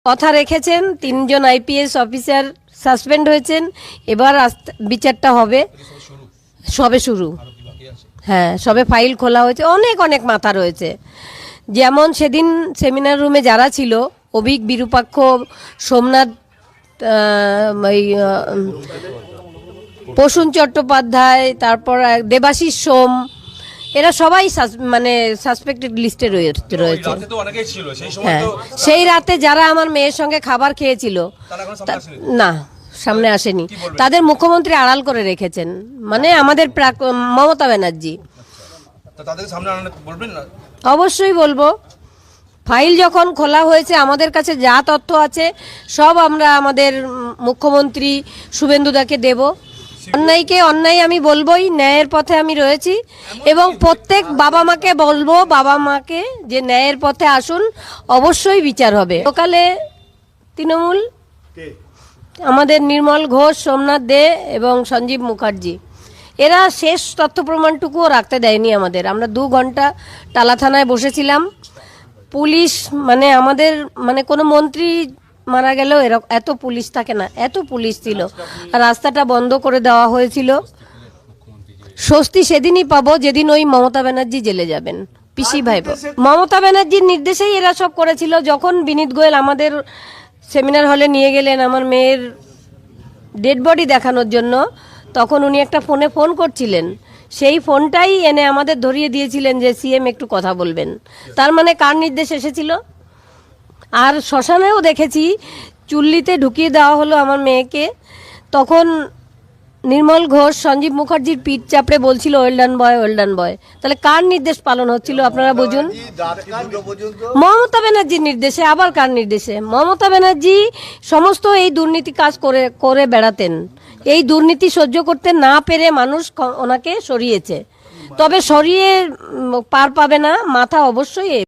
কথা রেখেছেন, 3 জন IPS officer suspend হয়েছেন। এবার বিচারটা হবে, সবে শুরু। হ্যাঁ, সবে ফাইল খোলা হয়েছে, অনেক অনেক মাথা রয়েছে। যেমন সেদিন সেমিনার রুমে যারা ছিল, অভিক, বিরূপাক্ষ, সোমনাথ, প্রসূন চট্টোপাধ্যায়, তারপর দেবাশিস সোম, এরা সবাই মানে সাসপেক্টেড লিস্টে রয়েছে। হ্যাঁ, সেই রাতে যারা আমার মেয়ের সঙ্গে খাবার খেয়েছিল, না, সামনে আসেনি। তাদের মুখ্যমন্ত্রী আড়াল করে রেখেছেন, মানে আমাদের মমতা ব্যানার্জি। অবশ্যই বলবো। ফাইল যখন খোলা হয়েছে, আমাদের কাছে যা তথ্য আছে সব আমরা আমাদের মুখ্যমন্ত্রী শুভেন্দুদাকে দেব। অন্যায়কে অন্যায় আমি বলবোই, ন্যায়ের পথে আমি রয়েছি এবং প্রত্যেক বাবা মাকে বলবো, বাবা মাকে, যে ন্যায়ের পথে আসুন, অবশ্যই বিচার হবে। সকালে তৃণমূল, আমাদের নির্মল ঘোষ, সোমনাথ দে এবং সঞ্জীব মুখার্জি, এরা শেষ তথ্য প্রমাণটুকুও রাখতে দেয়নি আমাদের। আমরা 2 ঘন্টা টালা থানায় বসেছিলাম। পুলিশ, মানে আমাদের, মানে কোনো মন্ত্রী মারা গেলেও এত পুলিশ থাকে না, এত পুলিশ ছিল। রাস্তাটা বন্ধ করে দেওয়া হয়েছিল। স্বস্তি সেদিনই পাবো যেদিন ওই মমতা ব্যানার্জি জেলে যাবেন, পিসি ভাইপো। মমতা ব্যানার্জির নির্দেশেই এরা সব করেছিল। যখন বিনীত গোয়েল আমাদের সেমিনার হলে নিয়ে গেলেন আমার মেয়ের ডেড বডি দেখানোর জন্য, তখন উনি একটা ফোন করছিলেন। সেই ফোনটাই এনে আমাদের ধরিয়ে দিয়েছিলেন যে সিএম একটু কথা বলবেন। তার মানে কার নির্দেশ এসেছিল? আর শ্মশানেও দেখেছি, চুল্লিতে ঢুকিয়ে দেওয়া হলো আমার মেয়েকে। তখন নির্মল ঘোষ সঞ্জীব মুখার্জির পিঠ চাপড়ে বলছিল ওয়েলডান বয়, ওয়েলডান বয়। তাহলে কার নির্দেশ পালন হচ্ছিল আপনারা বুঝুন। মমতা ব্যানার্জির নির্দেশে। আবার কার নির্দেশে? মমতা ব্যানার্জি সমস্ত এই দুর্নীতি কাজ করে বেড়াতেন। এই দুর্নীতি সহ্য করতে না পেরে মানুষ ওনাকে সরিয়েছে। তবে সরিয়ে পার পাবে না, মাথা অবশ্যই